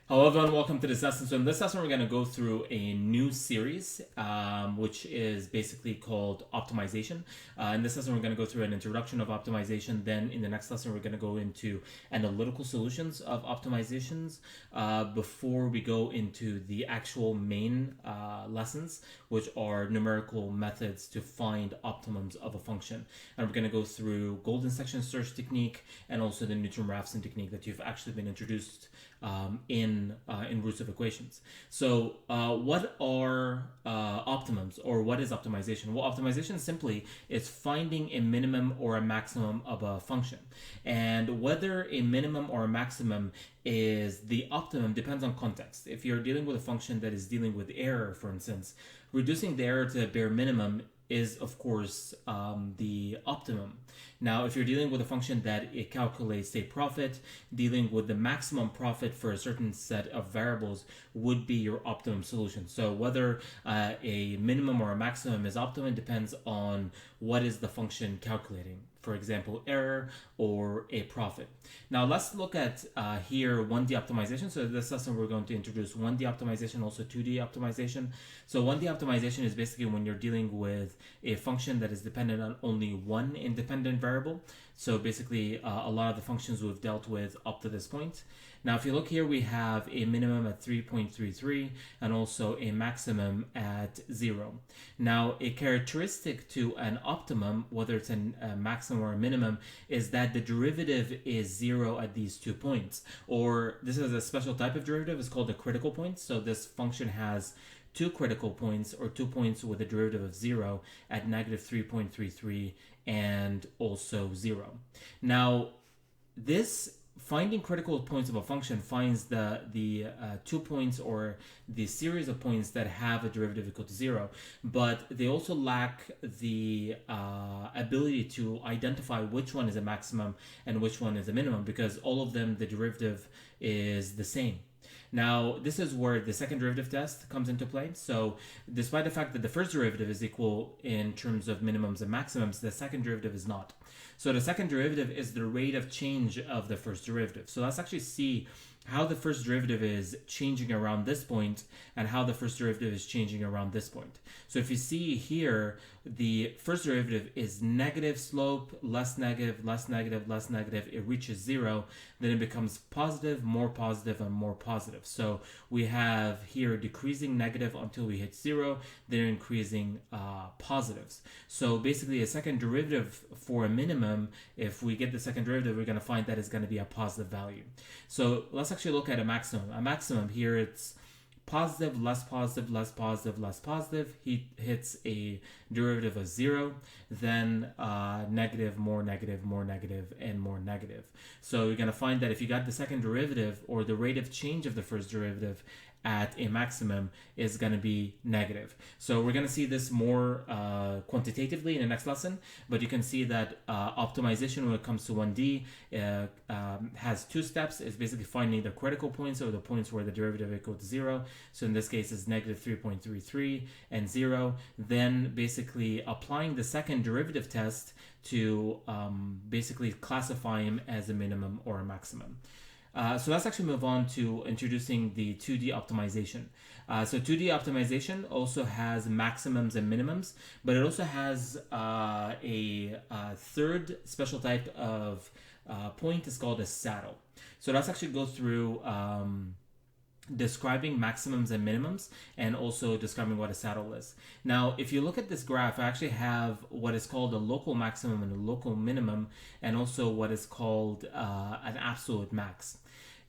Hello everyone, welcome to this lesson. So in this lesson, we're going to go through a new series, which is basically called optimization. In this lesson, we're going to go through an introduction of optimization. Then in the next lesson, we're going to go into analytical solutions of optimizations before we go into the actual main lessons, which are numerical methods to find optimums of a function. And we're going to go through golden section search technique and also the Newton-Raphson technique that you've actually been introduced in roots of equations. So, what are optimums, or what is optimization? Well, optimization simply is finding a minimum or a maximum of a function, and whether a minimum or a maximum is the optimum depends on context. If you're dealing with a function that is dealing with error, for instance, reducing the error to a bare minimum is of course the optimum. Now, if you're dealing with a function that it calculates a profit, dealing with the maximum profit for a certain set of variables would be your optimum solution. So whether a minimum or a maximum is optimum depends on what is the function calculating. For example, error or a profit. Now let's look at here 1D optimization. So this lesson we're going to introduce 1D optimization, also 2D optimization. So 1D optimization is basically when you're dealing with a function that is dependent on only one independent variable. So basically a lot of the functions we've dealt with up to this point. Now if you look here, we have a minimum at 3.33 and also a maximum at 0. Now a characteristic to an optimum, whether it's a maximum or a minimum, is that the derivative is 0 at these 2 points. Or this is a special type of derivative, it's called a critical point. So this function has 2 critical points, or 2 points with a derivative of 0 at negative 3.33 and also 0. Now this finding critical points of a function finds the 2 points or the series of points that have a derivative equal to 0, but they also lack the ability to identify which one is a maximum and which one is a minimum, because all of them, the derivative is the same. Now, this is where the second derivative test comes into play. So, despite the fact that the first derivative is equal in terms of minimums and maximums, the second derivative is not. So, the second derivative is the rate of change of the first derivative. So, let's actually see how the first derivative is changing around this point and how the first derivative is changing around this point. So if you see here, the first derivative is negative slope, less negative, less negative, less negative. It reaches 0, then it becomes positive, more positive, and more positive. So we have here decreasing negative until we hit 0, then increasing positives. So basically a second derivative for a minimum, if we get the second derivative, we're going to find that it's going to be a positive value. So let's actually look at a maximum. A maximum here, it's positive, less positive, less positive, less positive. He hits a derivative of 0, then negative, more negative, more negative, and more negative. So you're going to find that if you got the second derivative, or the rate of change of the first derivative at a maximum, is going to be negative. So we're going to see this more quantitatively in the next lesson, but you can see that optimization when it comes to 1D has 2 steps. It's basically finding the critical points, or the points where the derivative equals to 0. So in this case it's negative 3.33 and 0. Then basically applying the second derivative test to basically classify him as a minimum or a maximum. So let's actually move on to introducing the 2D optimization. So 2D optimization also has maximums and minimums, but it also has a third special type of point is called a saddle. So let's actually go through describing maximums and minimums, and also describing what a saddle is. Now, if you look at this graph, I actually have what is called a local maximum and a local minimum, and also what is called an absolute max.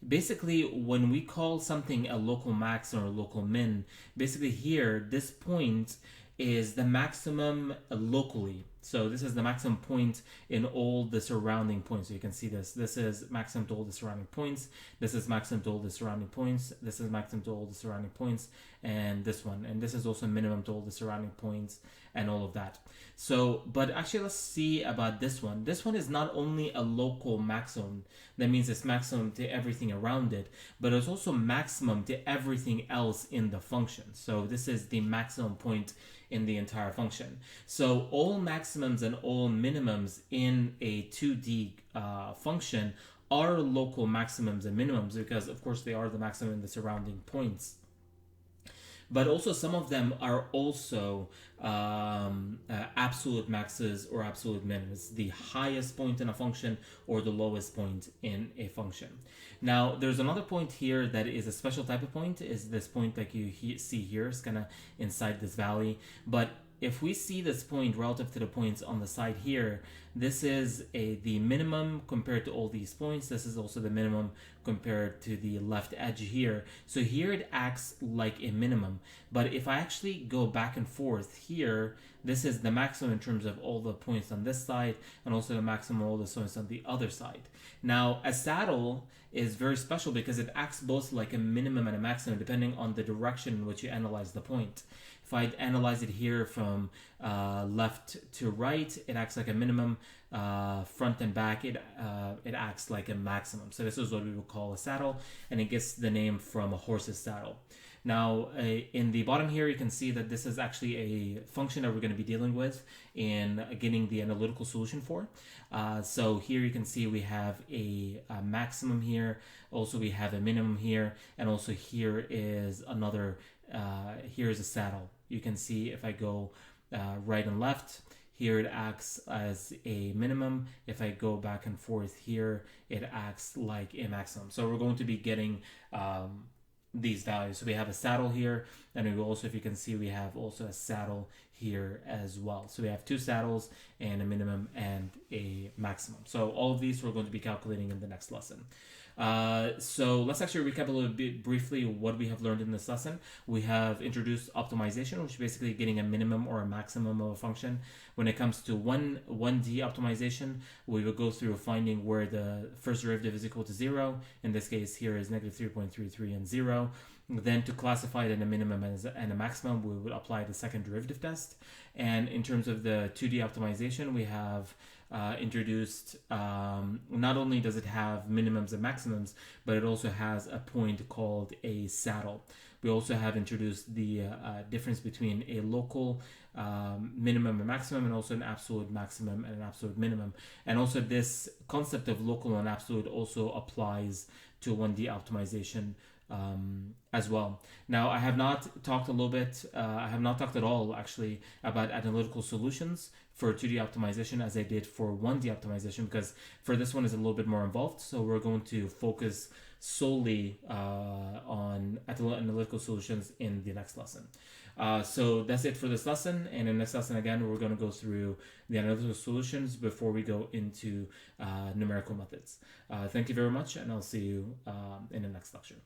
Basically, when we call something a local max or a local min, basically here, this point is the maximum locally. So this is the maximum point in all the surrounding points. So you can see this. This is maximum to all the surrounding points. This is maximum to all the surrounding points. This is maximum to all the surrounding points. And this one. And this is also minimum to all the surrounding points and all of that. So, but actually let's see about this one. This one is not only a local maximum. That means it's maximum to everything around it, but it's also maximum to everything else in the function. So this is the maximum point in the entire function. So all maximums and all minimums in a 2D function are local maximums and minimums because, of course, they are the maximum in the surrounding points. But also some of them are also absolute maxes or absolute minimums, the highest point in a function or the lowest point in a function. Now, there's another point here that is a special type of point, is this point that you see here. It's kind of inside this valley. But if we see this point relative to the points on the side here, this is the minimum compared to all these points. This is also the minimum compared to the left edge here. So here it acts like a minimum. But if I actually go back and forth here, this is the maximum in terms of all the points on this side and also the maximum of all the points on the other side. Now, a saddle is very special because it acts both like a minimum and a maximum depending on the direction in which you analyze the point. If I analyze it here from left to right, it acts like a minimum. Front and back, it acts like a maximum. So this is what we would call a saddle, and it gets the name from a horse's saddle. Now, in the bottom here, you can see that this is actually a function that we're going to be dealing with in getting the analytical solution for. So here you can see we have a maximum here. Also, we have a minimum here. And also here is another, here's a saddle. You can see if I go right and left, here it acts as a minimum. If I go back and forth here, it acts like a maximum. So we're going to be getting these values. So we have a saddle here, and we also, if you can see, we have also a saddle here as well. So we have two saddles and a minimum and a maximum. So all of these we're going to be calculating in the next lesson. So let's actually recap a little bit briefly what we have learned in this lesson. We have introduced optimization, which is basically getting a minimum or a maximum of a function. When it comes to 1D optimization, we will go through finding where the first derivative is equal to 0. In this case, here is negative 3.33 and 0. Then to classify it in a minimum and a maximum, we would apply the second derivative test. And in terms of the 2D optimization, we have introduced, not only does it have minimums and maximums, but it also has a point called a saddle. We also have introduced the difference between a local minimum and maximum, and also an absolute maximum and an absolute minimum. And also this concept of local and absolute also applies to 1D optimization as well. Now, I have not talked a little bit, I have not talked at all actually about analytical solutions for 2D optimization as I did for 1D optimization, because for this one is a little bit more involved. So we're going to focus solely on analytical solutions in the next lesson. So that's it for this lesson. And in the next lesson, again, we're going to go through the analytical solutions before we go into numerical methods. Thank you very much, and I'll see you in the next lecture.